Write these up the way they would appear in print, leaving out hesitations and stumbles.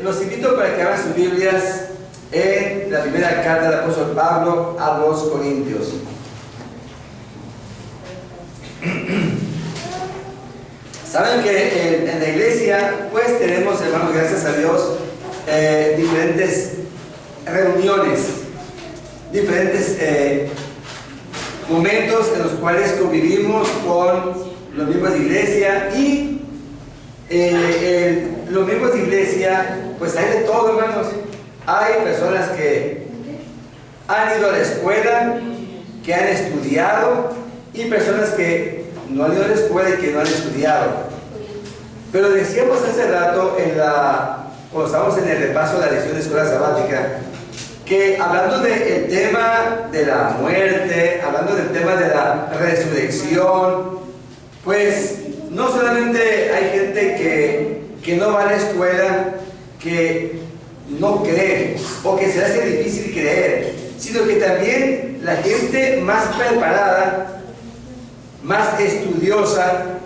Los invito para que abran sus Biblias en la primera carta del apóstol Pablo a los Corintios. Saben que en la iglesia pues tenemos, hermanos, gracias a Dios, diferentes reuniones, diferentes momentos en los cuales convivimos con los miembros de iglesia y los miembros de iglesia, pues hay de todo, hermanos. Hay personas que han ido a la escuela, que han estudiado, y personas que no han ido a la escuela y que no han estudiado. Pero decíamos hace rato, cuando estábamos en el repaso de la lección de escuela sabática, que hablando del tema de la muerte, hablando del tema de la resurrección, pues no solamente hay gente que no va a la escuela, que no cree o que se le hace difícil creer, sino que también la gente más preparada, más estudiosa,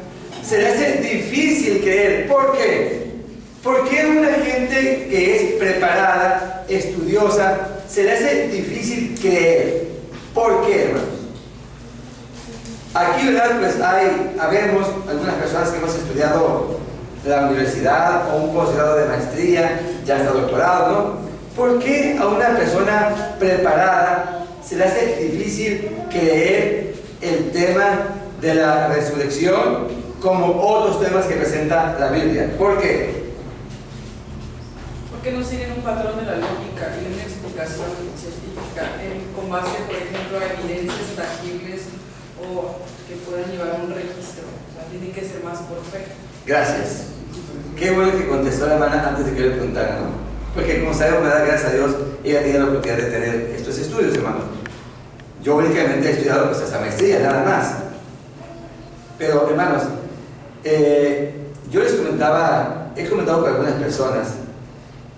se le hace difícil creer. ¿Por qué? ¿Por qué una gente que es preparada, estudiosa, se le hace difícil creer? ¿Por qué, hermanos? Aquí, ¿verdad? Pues habemos algunas personas que hemos estudiado la universidad o un posgrado de maestría, ya hasta doctorado, ¿no? ¿Por qué a una persona preparada se le hace difícil creer el tema de la resurrección como otros temas que presenta la Biblia? ¿Por qué? Porque no siguen un patrón de la lógica y una explicación científica con base, por ejemplo, a evidencias tangibles o que puedan llevar a un registro. O sea, tiene que ser más por fe. Gracias. Qué bueno que contestó la hermana antes de que yo le preguntara, ¿no? Porque como sabemos, me da gracias a Dios, ella tiene la oportunidad de tener estos estudios, hermanos. Yo únicamente he estudiado pues hasta maestría, nada más. Pero, hermanos, yo les he comentado con algunas personas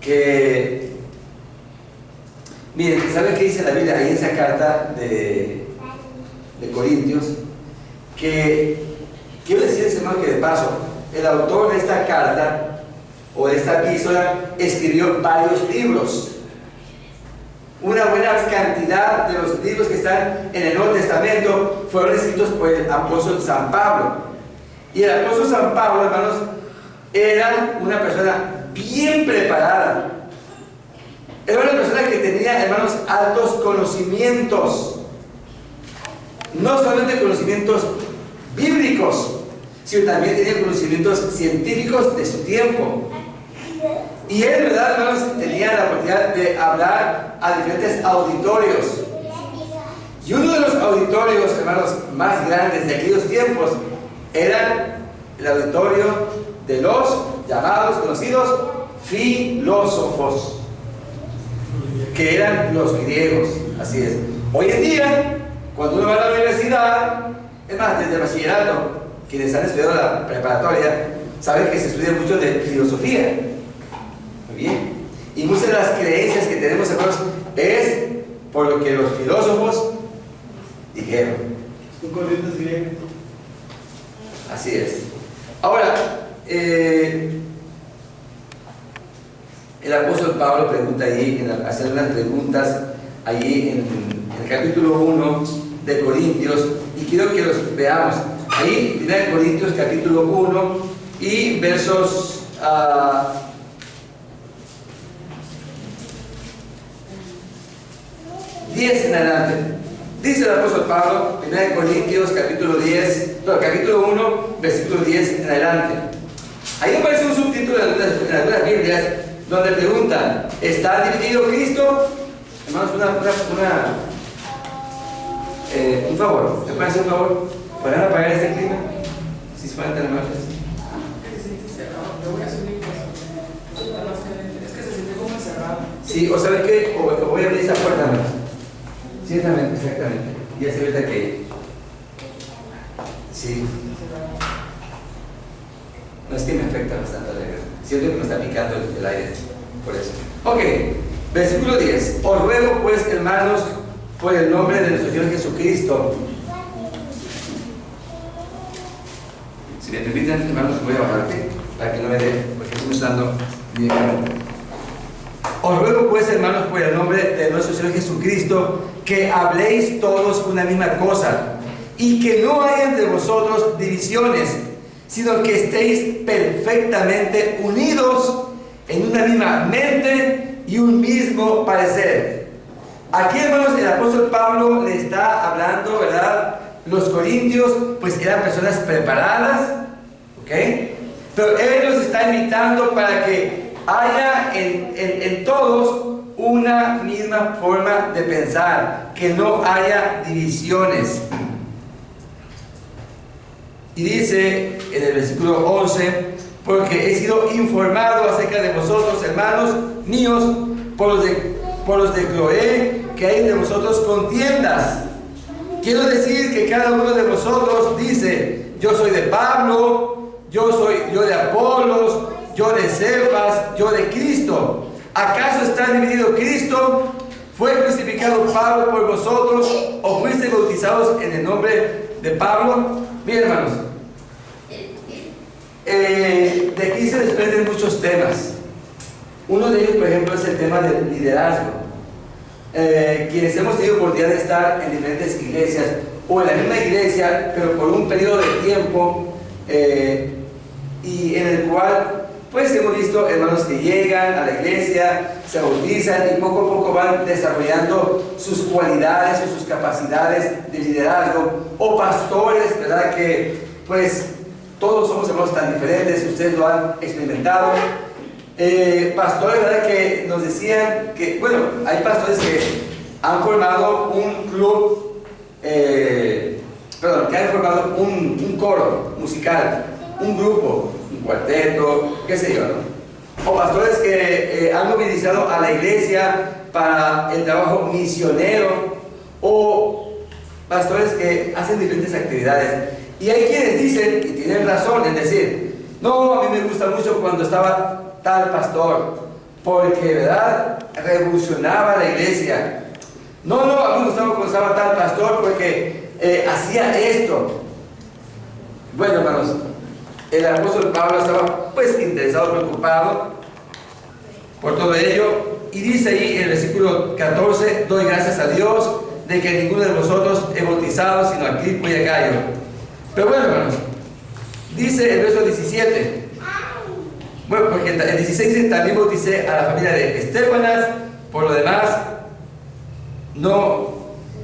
que, miren, ¿saben qué dice la Biblia ahí en esa carta de Corintios? Que quiero decirles, hermano, que de paso, el autor de esta carta o de esta epístola escribió varios libros. Una buena cantidad de los libros que están en el Nuevo Testamento fueron escritos por el apóstol San Pablo. Y el apóstol San Pablo, hermanos, era una persona bien preparada. Era una persona que tenía, hermanos, altos conocimientos. No solamente conocimientos bíblicos, sino también tenía conocimientos científicos de su tiempo. Y él, ¿verdad, hermanos?, tenía la oportunidad de hablar a diferentes auditorios. Y uno de los auditorios, hermanos, más grandes de aquellos tiempos era el auditorio de los llamados, conocidos filósofos, que eran los griegos. Así es. Hoy en día, cuando uno va a la universidad, es más, desde el bachillerato, quienes han estudiado la preparatoria saben que se estudia mucho de filosofía. Muy bien. Y muchas de las creencias que tenemos, hermanos, es por lo que los filósofos dijeron. Son corrientes griegas. Así es. Ahora, el apóstol Pablo pregunta allí, hace unas preguntas allí en el capítulo 1 de Corintios, y quiero que los veamos. Ahí, 1 Corintios capítulo 1 y versos 10 en adelante. Dice el apóstol Pablo, 1 Corintios capítulo 1, versículo 10 en adelante. Ahí aparece un subtítulo en algunas Biblias donde preguntan: ¿está dividido Cristo? Hermanos, un favor, ¿te pueden hacer un favor? ¿Podrán apagar este clima? Si se pueden tan amables. Es que se siente como encerrado. Sí, o saben qué, o voy a abrir esa puerta, hermanos. Ciertamente, exactamente. Y así ahorita que. Sí. No, es que me afecta bastante la verdad. Siento que me está picando el aire. Por eso. Ok, versículo 10. Os ruego, pues, hermanos, por el nombre de nuestro Señor Jesucristo. Si me permiten, hermanos, voy a bajar aquí para que no me dé, porque estoy dando directamente. Os ruego pues, hermanos, por el nombre de nuestro Señor Jesucristo, que habléis todos una misma cosa, y que no haya entre vosotros divisiones, sino que estéis perfectamente unidos en una misma mente y un mismo parecer. Aquí, hermanos, el apóstol Pablo le está hablando, ¿verdad? Los corintios, pues eran personas preparadas, ¿ok? Pero él los está invitando para que haya en todos una misma forma de pensar, que no haya divisiones. Y dice en el versículo 11, porque he sido informado acerca de vosotros, hermanos míos, por los de Cloé, que hay de vosotros contiendas. Quiero decir que cada uno de vosotros dice, yo soy de Pablo, yo de Apolos, yo de Cefas, yo de Cristo. ¿Acaso está dividido Cristo? ¿Fue crucificado Pablo por vosotros? ¿O fuiste bautizados en el nombre de Pablo? Bien, hermanos, de aquí se desprenden muchos temas. Uno de ellos, por ejemplo, es el tema del liderazgo. Quienes hemos tenido oportunidad de estar en diferentes iglesias o en la misma iglesia, pero por un periodo de tiempo, y en el cual pues hemos visto hermanos que llegan a la iglesia, se bautizan y poco a poco van desarrollando sus cualidades o sus capacidades de liderazgo, o pastores, ¿verdad? Que pues todos somos hermanos tan diferentes, ustedes lo han experimentado. Pastores, ¿verdad? Que nos decían que, bueno, hay pastores que han formado un club, que han formado un coro musical, un grupo, un cuarteto, qué sé yo, ¿no? O pastores que han movilizado a la iglesia para el trabajo misionero, o pastores que hacen diferentes actividades. Y hay quienes dicen, y tienen razón en decir, no, a mí me gusta mucho cuando estaba tal pastor, porque, ¿verdad?, revolucionaba la iglesia. No, a mí me gustaba cuando estaba tal pastor porque hacía esto. Bueno, hermanos, el apóstol Pablo estaba pues interesado, preocupado por todo ello, y dice ahí en el versículo 14, doy gracias a Dios de que ninguno de vosotros he bautizado sino a Cripo y a Gayo. Pero bueno, hermanos, dice el verso 17, bueno, porque el 16 dice, también bauticé a la familia de Estéfanas, por lo demás no,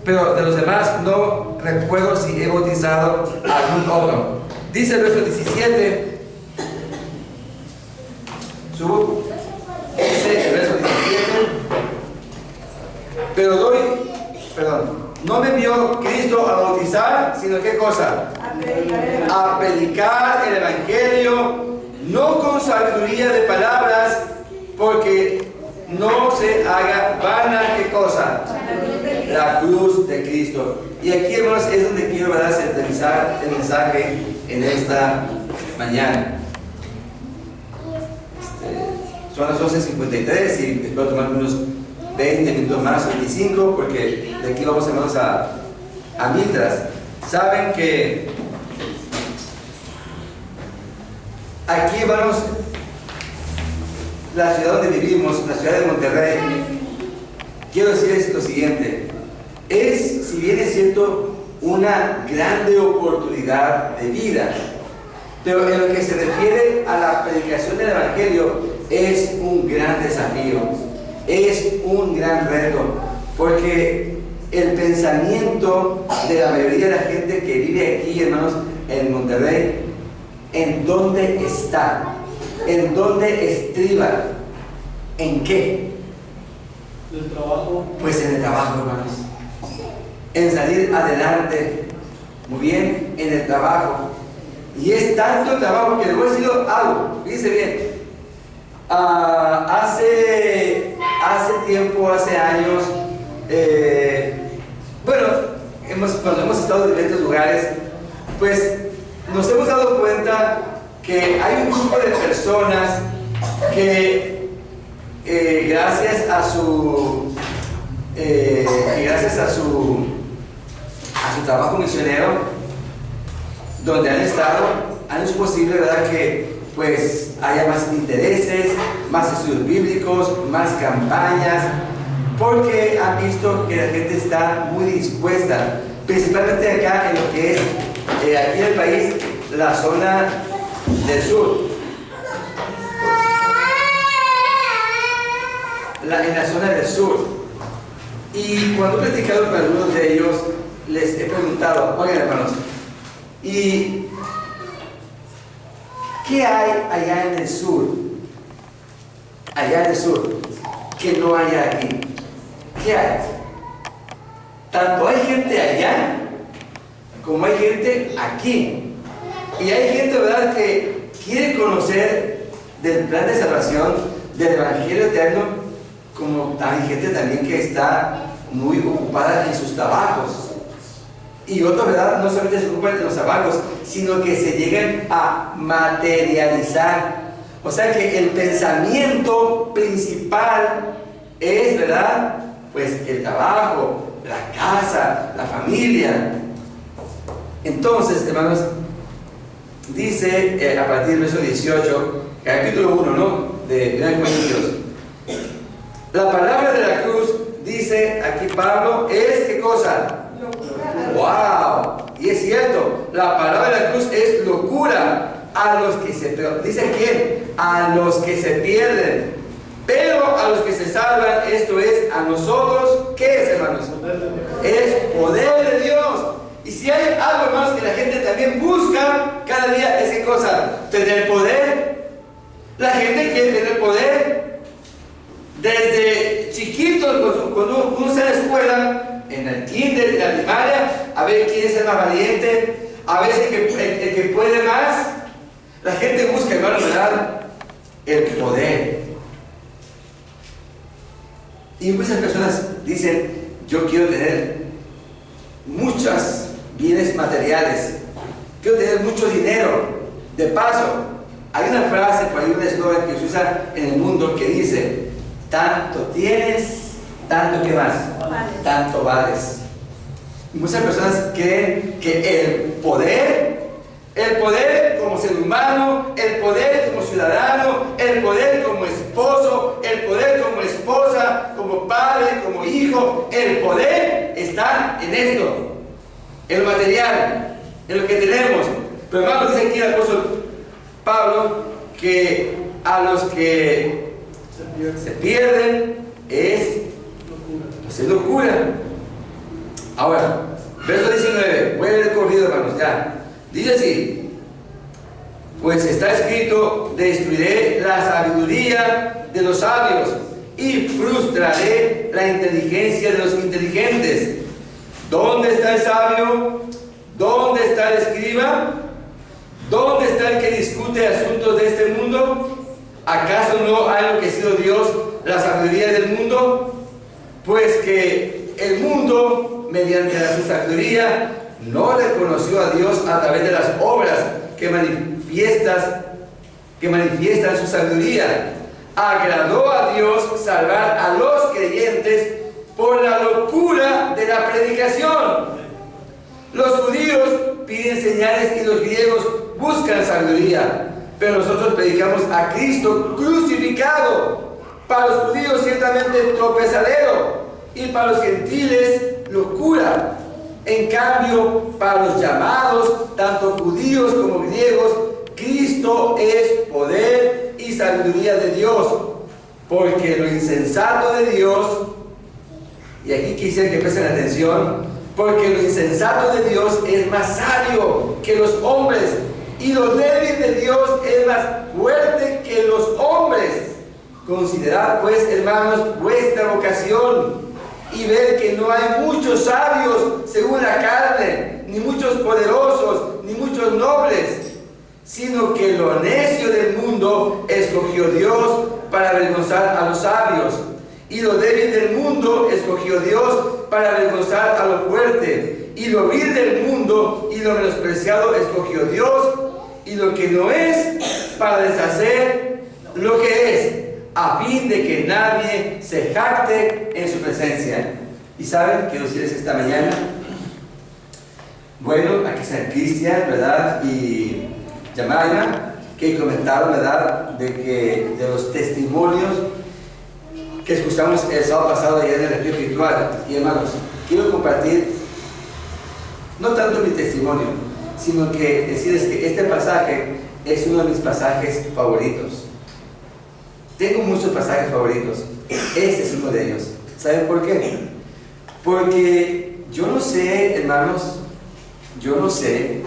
pero de los demás no recuerdo si he bautizado a algún otro. Dice el verso 17, dice el verso 17, no me envió Cristo a bautizar, sino ¿qué cosa? A predicar el evangelio, no con sabiduría de palabras, porque no se haga vana, ¿qué cosa? La cruz de Cristo. Y aquí, hermanos, es donde quiero, ¿verdad?, centralizar el mensaje en esta mañana. Son las 11:53 y espero tomar unos 20 minutos más, 25, porque de aquí vamos, hermanos, a Mitras. Saben que aquí, hermanos, la ciudad donde vivimos, la ciudad de Monterrey, quiero decirles lo siguiente: es, si bien es cierto, una grande oportunidad de vida, pero en lo que se refiere a la predicación del evangelio es un gran desafío, es un gran reto, porque el pensamiento de la mayoría de la gente que vive aquí, hermanos, en Monterrey, ¿en dónde está? ¿En dónde estriba? ¿En qué? ¿El trabajo? Pues en el trabajo, hermanos. En salir adelante. Muy bien, en el trabajo. Y es tanto el trabajo que les voy a decir algo. Fíjense bien. Hace tiempo, hace años, cuando hemos estado en diferentes lugares, pues nos hemos dado cuenta que hay un grupo de personas que gracias a su trabajo misionero, donde han estado, han hecho posible, ¿verdad?, que pues haya más intereses, más estudios bíblicos, más campañas, porque han visto que la gente está muy dispuesta, principalmente acá en lo que es, aquí en el país, la zona del sur. En la zona del sur. Y cuando he platicado con algunos de ellos, les he preguntado, oigan hermanos, ¿y qué hay allá en el sur? Allá en el sur, que no haya aquí. ¿Qué hay? Tanto hay gente allá, como hay gente aquí. Y hay gente, ¿verdad?, que quiere conocer del plan de salvación, del Evangelio eterno, como hay gente también que está muy ocupada en sus trabajos. Y otros, ¿verdad?, no solamente se ocupan de los trabajos, sino que se llegan a materializar. O sea que el pensamiento principal es, ¿verdad?, pues el trabajo, la casa, la familia. Entonces, hermanos, dice a partir del verso 18, capítulo 1, ¿no?, de 1 Corintios. La palabra de la cruz, dice aquí Pablo, es ¿qué cosa? ¡Wow! Y es cierto, la palabra de la cruz es locura a los que se, ¿dice quién? A los que se pierden. Pero a los que se salvan, esto es, a nosotros, ¿qué es, hermanos? Es poder de Dios. Y si hay algo, hermanos, que la gente también busca cada día, es ¿qué cosa? Tener poder. La gente quiere tener poder. Desde chiquitos, cuando uno está en la escuela, en el kinder, en la primaria, a ver quién es el más valiente, a ver el que puede más. La gente busca, hermanos, ¿verdad?, el poder. Y muchas personas dicen, yo quiero tener muchos bienes materiales, quiero tener mucho dinero. De paso, hay una frase, por ahí un eslogan que se usa en el mundo que dice, tanto tienes, tanto que más, tanto vales. Y muchas personas creen que el poder como ser humano, el poder como ciudadano, el poder como esposo, el poder como esposa, como padre, como hijo, el poder está en esto, en lo material, en lo que tenemos. Pero hermanos, dice aquí el apóstol Pablo que a los que se pierden es locura. Ahora, verso 19, voy a leer corrido, hermanos, ya. Dice así, pues está escrito, destruiré la sabiduría de los sabios y frustraré la inteligencia de los inteligentes. ¿Dónde está el sabio? ¿Dónde está el escriba? ¿Dónde está el que discute asuntos de este mundo? ¿Acaso no ha enloquecido Dios la sabiduría del mundo? Pues que el mundo, mediante su sabiduría, no reconoció a Dios a través de las obras que manifiestan su sabiduría. Agradó a Dios salvar a los creyentes por la locura de la predicación. Los judíos piden señales y los griegos buscan sabiduría, pero nosotros predicamos a Cristo crucificado. Para los judíos ciertamente tropezadero y para los gentiles locura. En cambio, para los llamados, tanto judíos como griegos, Cristo es poder y sabiduría de Dios, porque lo insensato de Dios, y aquí quisiera que presten atención, porque lo insensato de Dios es más sabio que los hombres, y lo débil de Dios es más fuerte que los hombres. Considerad pues, hermanos, vuestra vocación, y ver que no hay muchos sabios según la carne, ni muchos poderosos, ni muchos nobles, sino que lo necio del mundo escogió Dios para avergonzar a los sabios, y lo débil del mundo escogió Dios para avergonzar a lo fuerte, y lo vil del mundo y lo menospreciado escogió Dios, y lo que no es, para deshacer lo que es, a fin de que nadie se jacte en su presencia. ¿Y saben qué decirles esta mañana? Bueno, aquí está Cristian, ¿verdad? Y Yamaima, que comentaron, ¿verdad?, de los testimonios que escuchamos el sábado pasado allá en el retiro espiritual. Y hermanos, quiero compartir no tanto mi testimonio, sino que decirles que este pasaje es uno de mis pasajes favoritos. Tengo muchos pasajes favoritos, este es uno de ellos. ¿Saben por qué? Porque yo no sé, hermanos, yo no sé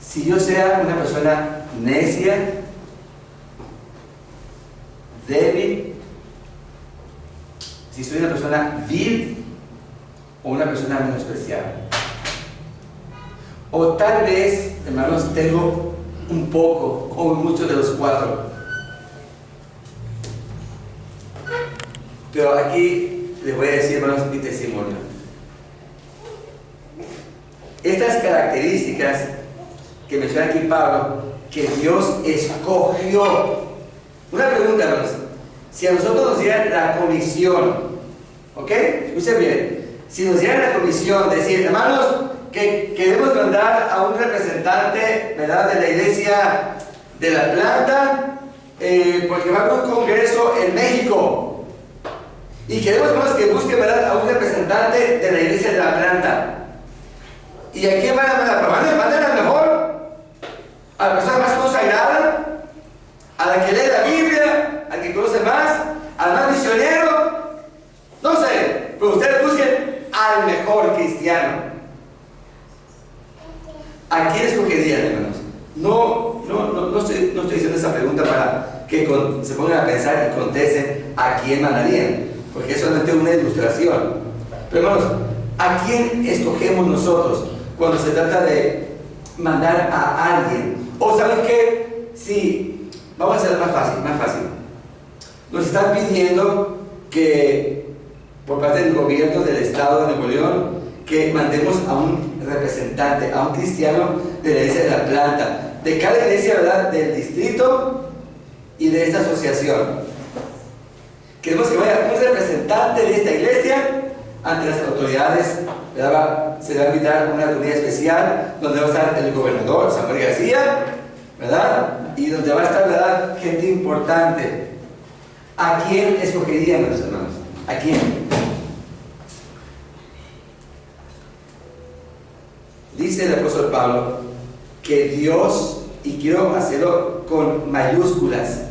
si yo sea una persona necia, débil, si soy una persona vil o una persona menospreciada. O tal vez, hermanos, tengo un poco o muchos de los cuatro. Pero aquí les voy a decir, hermanos, mi testimonio. Estas características que menciona aquí Pablo, que Dios escogió. Una pregunta, hermanos. Si a nosotros nos dieran la comisión, ¿ok? Escuchen bien. Si nos dieran la comisión de decir, hermanos, que queremos mandar a un representante, ¿verdad?, de la iglesia de la planta, porque va a haber un congreso en México. Y queremos, hermanos, que busquen, ¿verdad?, a un representante de la iglesia de la planta. ¿Y a quién van a mandar? ¿Mandan al mejor? ¿A la persona más consagrada? ¿A la que lee la Biblia? ¿Al que conoce más? ¿Al más misionero? No sé, pero ustedes busquen al mejor cristiano. ¿A quién escogerían, hermanos? No estoy diciendo esa pregunta para que se pongan a pensar y contesten a quién mandarían, porque es solamente una ilustración. Pero, hermanos, ¿a quién escogemos nosotros cuando se trata de mandar a alguien? O ¿saben qué? Sí, vamos a hacerlo más fácil. Nos están pidiendo que, por parte del gobierno del estado de Nuevo León, que mandemos a un representante, a un cristiano de la iglesia de la planta, de cada iglesia, ¿verdad?, del distrito y de esta asociación. Queremos que vaya un representante de esta iglesia ante las autoridades, ¿verdad? Se va a invitar a una comunidad especial donde va a estar el gobernador Samuel García, ¿verdad?, y donde va a estar, ¿verdad?, gente importante. ¿A quién escogerían, los hermanos? ¿A quién? Dice el apóstol Pablo que Dios, y quiero hacerlo con mayúsculas,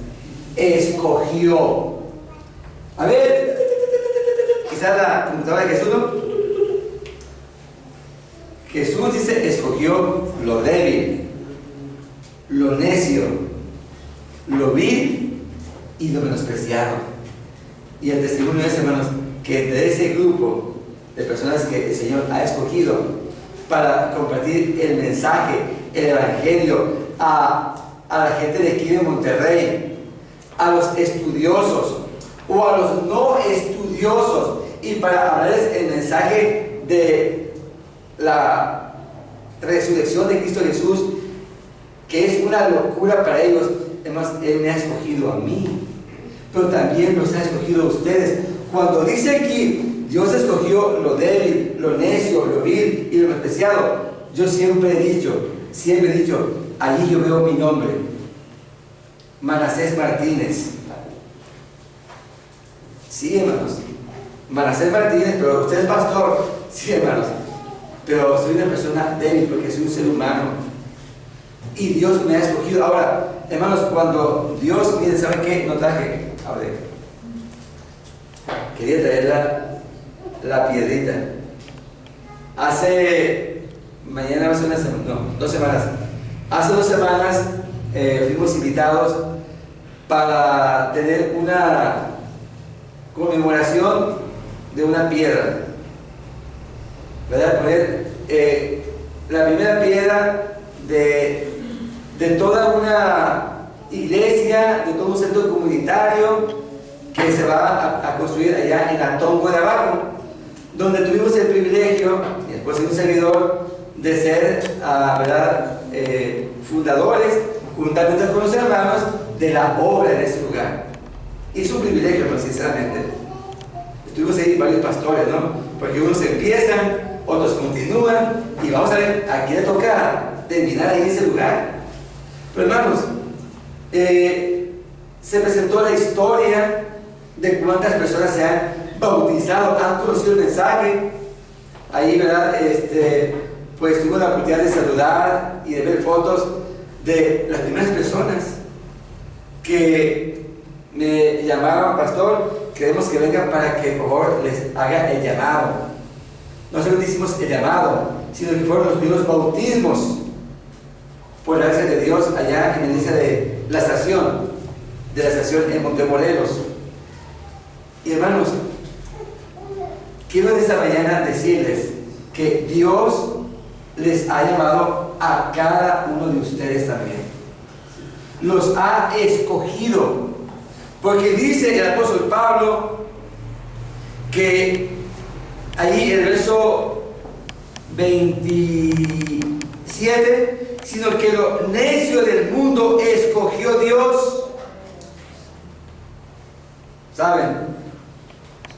escogió. A ver, quizás la computadora de Jesús, ¿no? Jesús dice, escogió lo débil, lo necio, lo vil y lo menospreciado. Y el testimonio es, hermanos, que entre ese grupo de personas que el Señor ha escogido para compartir el mensaje, el evangelio a la gente de aquí de Monterrey, a los estudiosos o a los no estudiosos, y para hablarles el mensaje de la resurrección de Cristo Jesús, que es una locura para ellos. Además, Él me ha escogido a mí, pero también los ha escogido a ustedes. Cuando dice aquí, Dios escogió lo débil, lo necio, lo vil y lo despreciado, yo siempre he dicho, allí yo veo mi nombre, Manasés Martínez. Sí, hermanos, Manasés Martínez, pero usted es pastor. Sí, hermanos, pero soy una persona débil porque soy un ser humano y Dios me ha escogido. Ahora, hermanos, cuando Dios, miren, ¿saben qué? No traje, a ver, quería traer la piedrita. Mañana va a ser una semana, no, 2 semanas. Hace 2 semanas fuimos invitados para tener una conmemoración de una piedra, ¿verdad? Poner la primera piedra de toda una iglesia, de todo un centro comunitario que se va a construir allá en Atongo de Abajo, donde tuvimos el privilegio, y después de un servidor, de ser, ¿verdad?, fundadores, juntamente con los hermanos, de la obra de ese lugar. Y es un privilegio, pero sinceramente. Estuvimos ahí varios pastores, ¿no? Porque unos empiezan, otros continúan, y vamos a ver, a quién le toca terminar ahí en ese lugar. Pero hermanos, Se presentó la historia de cuántas personas se han bautizado, han conocido el mensaje. Ahí, ¿verdad? Pues tuve la oportunidad de saludar y de ver fotos de las primeras personas que me llamaron: pastor, queremos que vengan para que por favor les haga el llamado. No solamente hicimos el llamado, sino que fueron los primeros bautismos por la gracia de Dios allá en la iglesia de la estación en Montemorelos. Y hermanos, quiero en esta mañana decirles que Dios les ha llamado a cada uno de ustedes también. Los ha escogido, porque dice el apóstol Pablo que allí en el verso 27, sino que lo necio del mundo escogió Dios. ¿Saben?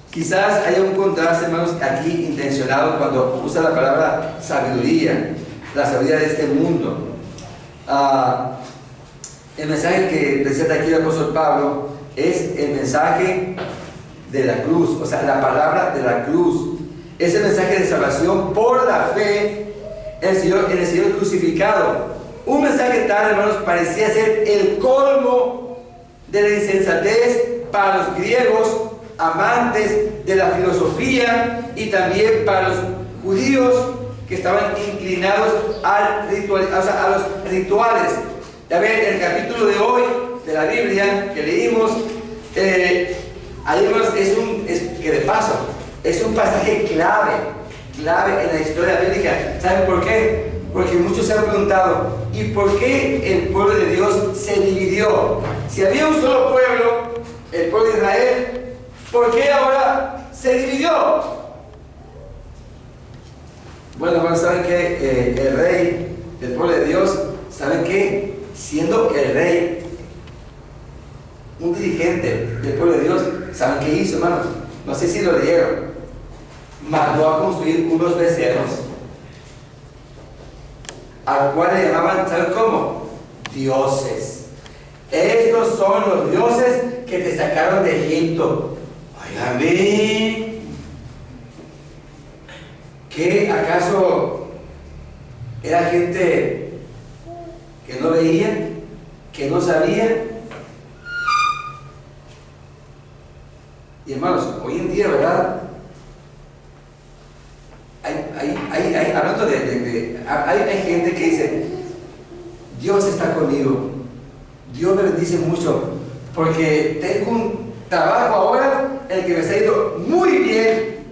Quizás haya un contraste, hermanos, aquí intencionado cuando usa la palabra sabiduría, la sabiduría de este mundo. El mensaje que presenta aquí el apóstol Pablo es el mensaje de la cruz, o sea, la palabra de la cruz. Es el mensaje de salvación por la fe en el Señor crucificado. Un mensaje tal, hermanos, parecía ser el colmo de la insensatez para los griegos, amantes de la filosofía, y también para los judíos que estaban inclinados al ritual, o sea, a los rituales. Ya ven, en el capítulo de hoy de la Biblia que leímos, ahí, hermanos, que de paso es un pasaje clave en la historia bíblica. ¿Saben por qué? Porque muchos se han preguntado: ¿y por qué el pueblo de Dios se dividió? Si había un solo pueblo, el pueblo de Israel, ¿por qué ahora se dividió? Bueno, hermanos, ¿saben qué? El rey del pueblo de Dios, ¿saben qué? Siendo el rey, un dirigente del pueblo de Dios, ¿saben qué hizo, hermanos? No sé si lo leyeron. Mandó a construir unos becerros, al cual le llamaban, ¿saben cómo? Dioses. Estos son los dioses que te sacaron de Egipto. Óigame, ¿qué acaso era gente que no veía, que no sabía? Y hermanos, hoy en día, ¿verdad? Hablando hay gente que dice: Dios está conmigo, Dios me bendice mucho, porque tengo un trabajo ahora en el que me está yendo muy bien,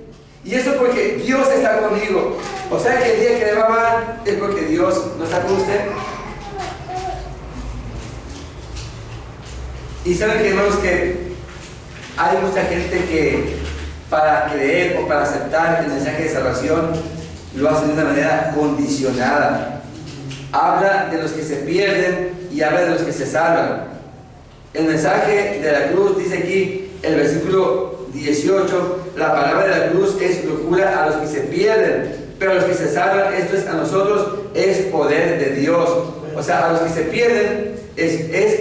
y eso porque Dios está conmigo. O sea que el día que le va mal es porque Dios no está con usted. Y saben que, hermanos, que hay mucha gente que para creer o para aceptar el mensaje de salvación lo hace de una manera condicionada. Habla de los que se pierden y habla de los que se salvan. El mensaje de la cruz, dice aquí el versículo 18, la palabra de la cruz es locura a los que se pierden, pero a los que se salvan, esto es a nosotros, es poder de Dios. O sea, a los que se pierden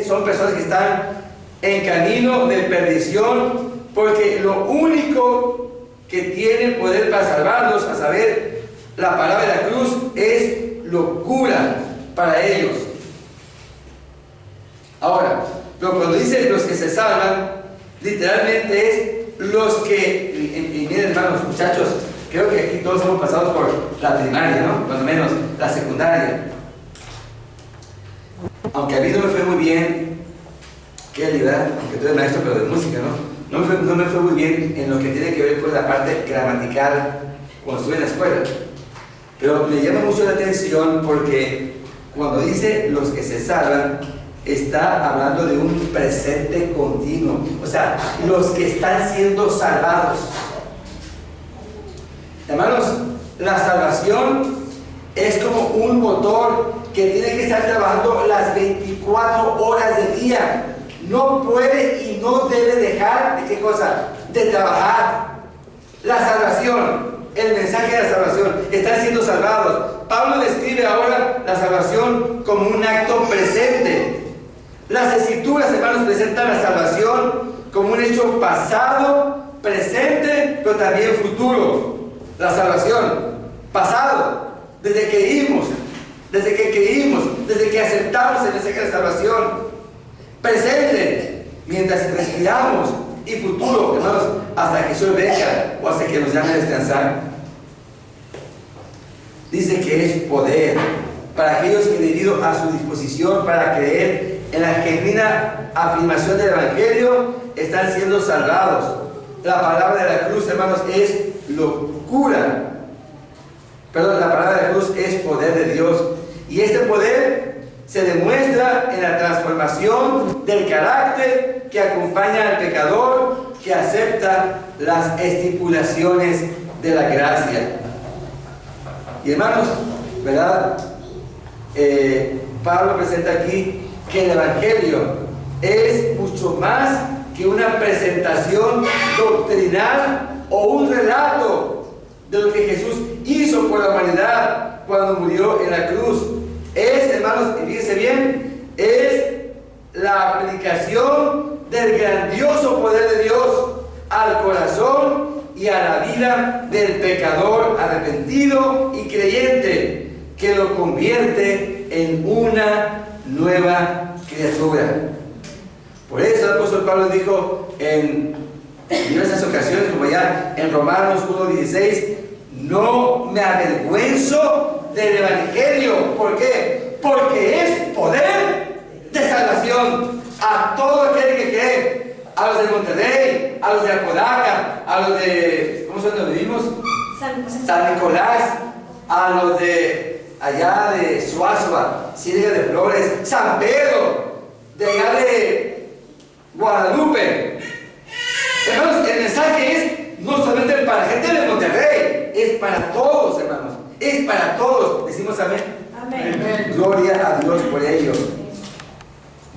son personas que están en camino de perdición, porque lo único que tienen poder para salvarlos, a saber, la palabra de la cruz, es locura para ellos. Ahora, pero cuando dice los que se salvan, literalmente es los que, y miren, hermanos, muchachos, creo que aquí todos hemos pasado por la primaria, ¿no? Cuando menos la secundaria. Aunque a mí no me fue muy bien, qué libertad, aunque tú eres maestro, pero de música, ¿no? No me fue muy bien en lo que tiene que ver con la parte gramatical cuando estuve en la escuela. Pero me llama mucho la atención porque cuando dice los que se salvan, está hablando de un presente continuo. O sea, los que están siendo salvados. Hermanos, la salvación es como un motor que tiene que estar trabajando las 24 horas del día. No puede y no debe dejar de qué cosa, de trabajar. La salvación, el mensaje de la salvación, están siendo salvados. Pablo describe ahora la salvación como un acto presente. Las Escrituras, hermanos, presentan la salvación como un hecho pasado, presente, pero también futuro. La salvación, pasado, desde que creímos, desde que aceptamos el mensaje de salvación. Presente, mientras respiramos, y futuro, hermanos, hasta que Jesús venga o hasta que nos llame a descansar. Dice que es poder para aquellos que, debido a su disposición para creer en la genuina afirmación del Evangelio, están siendo salvados. La palabra de la cruz, hermanos, es locura. Perdón, la palabra de la cruz es poder de Dios. Y este poder se demuestra en la transformación del carácter que acompaña al pecador que acepta las estipulaciones de la gracia. Y hermanos, ¿verdad? Pablo presenta aquí que el Evangelio es mucho más que una presentación doctrinal o un relato de lo que Jesús hizo por la humanidad cuando murió en la cruz. Es, hermanos, y fíjense bien, es la aplicación del grandioso poder de Dios al corazón y a la vida del pecador arrepentido y creyente, que lo convierte en una nueva criatura. Por eso el apóstol Pablo dijo en diversas ocasiones, como ya en Romanos 1:16, no me avergüenzo del Evangelio. ¿Por qué? Porque es poder de salvación a todo aquel que cree. A los de Monterrey, a los de Apodaca, a los de, ¿cómo son donde vivimos? San Nicolás, a los de allá de Suazua, Ciénaga de Flores, San Pedro, de allá de Guadalupe. Hermanos, el mensaje es no solamente para gente de Monterrey, es para todos, hermanos, es para todos. Decimos amén. Amén. Gloria a Dios por ello.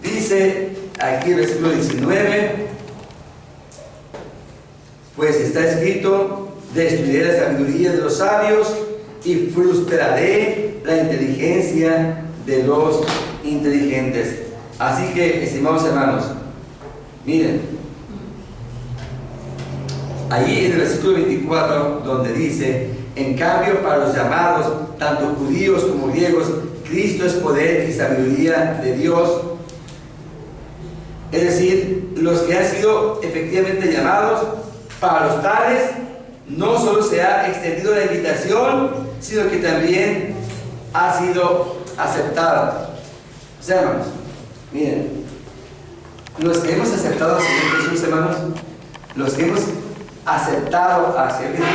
Dice aquí el versículo 19, pues está escrito: destruiré la sabiduría de los sabios y frustraré la inteligencia de los inteligentes. Así que, estimados hermanos, miren, allí en el versículo 24, donde dice: en cambio, para los llamados, tanto judíos como griegos, Cristo es poder y sabiduría de Dios. Es decir, los que han sido efectivamente llamados, para los tales no solo se ha extendido la invitación, sino que también ha sido aceptada. O sea, hermanos, miren, los que hemos aceptado al Señor Jesús, hermanos, los que hemos aceptado al Señor Jesús,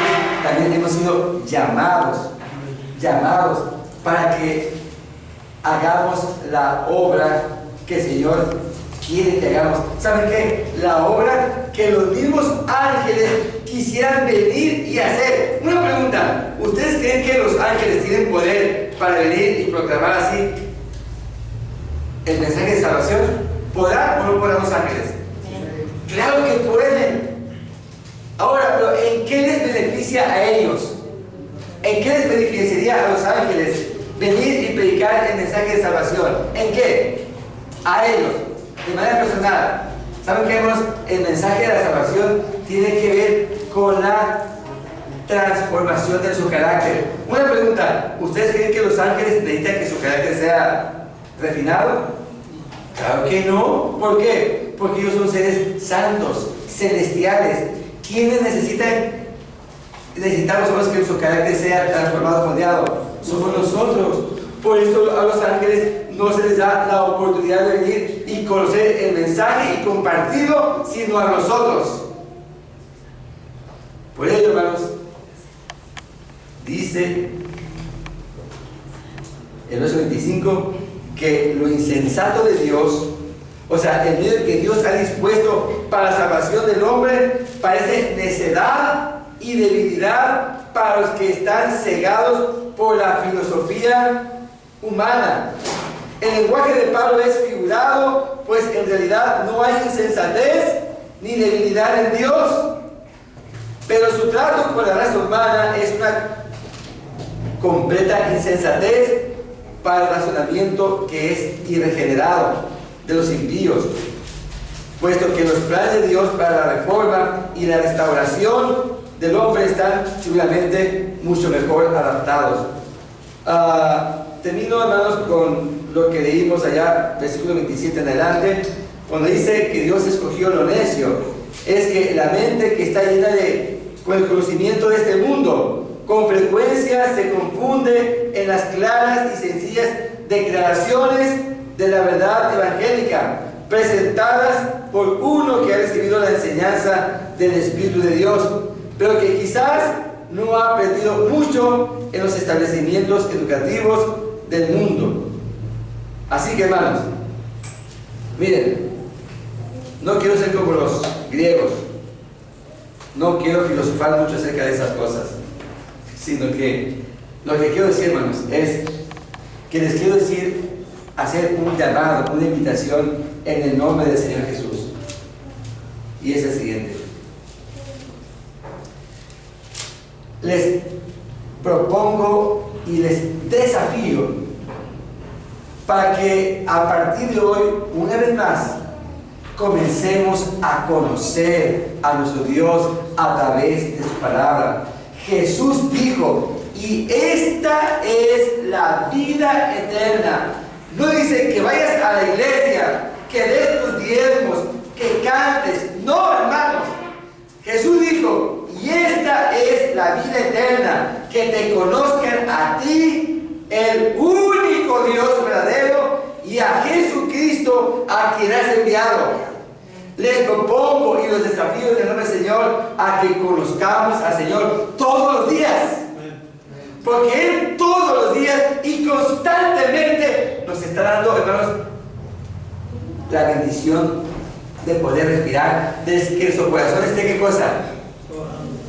también hemos sido llamados para que hagamos la obra que el Señor quiere que hagamos. ¿Saben qué? La obra que los mismos ángeles quisieran venir y hacer. Una pregunta: ¿ustedes creen que los ángeles tienen poder para venir y proclamar así el mensaje de salvación? ¿Podrán o no podrán los ángeles? Claro que pueden. Ahora, pero ¿en qué les beneficia a ellos? ¿En qué les beneficiaría a los ángeles venir y predicar el mensaje de salvación? ¿En qué? A ellos, de manera personal. ¿Saben qué, hermanos? El mensaje de la salvación tiene que ver con la transformación de su carácter. Una pregunta: ¿ustedes creen que los ángeles necesitan que su carácter sea refinado? Claro que no. ¿Por qué? Porque ellos son seres santos, celestiales. ¿Quiénes necesitamos somos que su carácter sea transformado, moldeado? Somos nosotros. Por eso a los ángeles no se les da la oportunidad de venir y conocer el mensaje y compartirlo, sino a nosotros. Por ello, hermanos, dice el verso 25 que lo insensato de Dios, o sea, el medio que Dios ha dispuesto para la salvación del hombre, parece necedad y debilidad para los que están cegados por la filosofía humana. El lenguaje de Pablo es figurado, pues en realidad no hay insensatez ni debilidad en Dios, pero su trato con la raza humana es una completa insensatez para el razonamiento que es irregenerado. de los impíos, puesto que los planes de Dios para la reforma y la restauración del hombre están seguramente mucho mejor adaptados. Termino, hermanos, con lo que leímos allá, versículo 27 en adelante, cuando dice que Dios escogió lo necio. Es que la mente que está llena con el conocimiento de este mundo, con frecuencia se confunde en las claras y sencillas declaraciones de la verdad evangélica, presentadas por uno que ha recibido la enseñanza del Espíritu de Dios, pero que quizás no ha aprendido mucho en los establecimientos educativos del mundo. Así que, hermanos, miren, no quiero ser como los griegos, no quiero filosofar mucho acerca de esas cosas, sino que lo que quiero decir, hermanos, es que les quiero decir, hacer un llamado, una invitación en el nombre del Señor Jesús. Y es el siguiente: les propongo y les desafío para que a partir de hoy, una vez más, comencemos a conocer a nuestro Dios a través de su palabra. Jesús dijo: y esta es la vida eterna. No dice que vayas a la iglesia, que des tus diezmos, que cantes. No, hermanos. Jesús dijo: y esta es la vida eterna, que te conozcan a ti, el único Dios verdadero, y a Jesucristo, a quien has enviado. Les propongo y los desafío en el nombre del Señor a que conozcamos al Señor todos los días, porque Él todos los días y constantemente nos está dando, hermanos, la bendición de poder respirar, de que nuestro corazón esté, ¿qué cosa?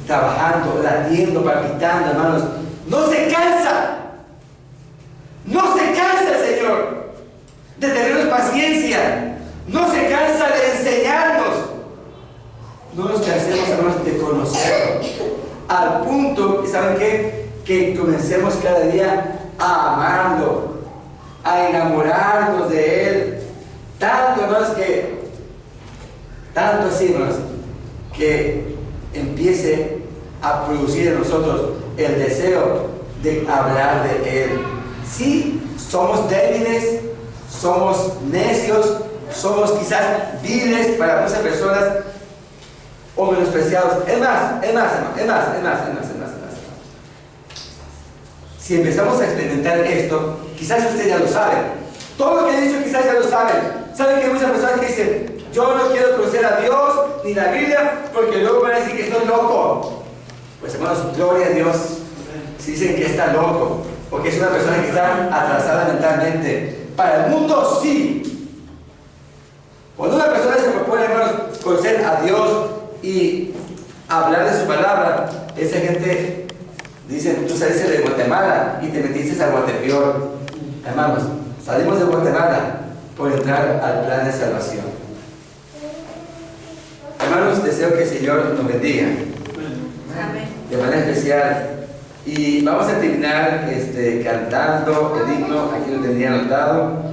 Trabajando, latiendo, palpitando, hermanos. No se cansa, no se cansa el Señor de tenernos paciencia, no se cansa de enseñarnos. No nos cansemos, hermanos, de conocerlo, al punto que, ¿saben qué? Que comencemos cada día a amarlo, a enamorarnos de Él. Tanto, hermanos, tanto así, hermanos, que empiece a producir en nosotros el deseo de hablar de Él. Sí, somos débiles, somos necios, somos quizás viles para muchas personas, o menospreciados. Es más. Si empezamos a experimentar esto, quizás ustedes ya lo saben. Todo lo que he dicho quizás ya lo saben. Saben que hay muchas personas que dicen: yo no quiero conocer a Dios ni la Biblia porque luego van a decir que estoy loco. Pues, hermanos, gloria a Dios si dicen que está loco, porque es una persona que está atrasada mentalmente. Para el mundo, sí. Cuando una persona se propone, hermanos, conocer a Dios y hablar de su palabra, esa gente dice: tú saliste de Guatemala y te metiste a Guatepeor. Hermanos, salimos de Guatemala por entrar al plan de salvación. Hermanos, deseo que el Señor nos bendiga. Amén. De manera especial. Y vamos a terminar cantando el himno. Aquí lo tenía anotado.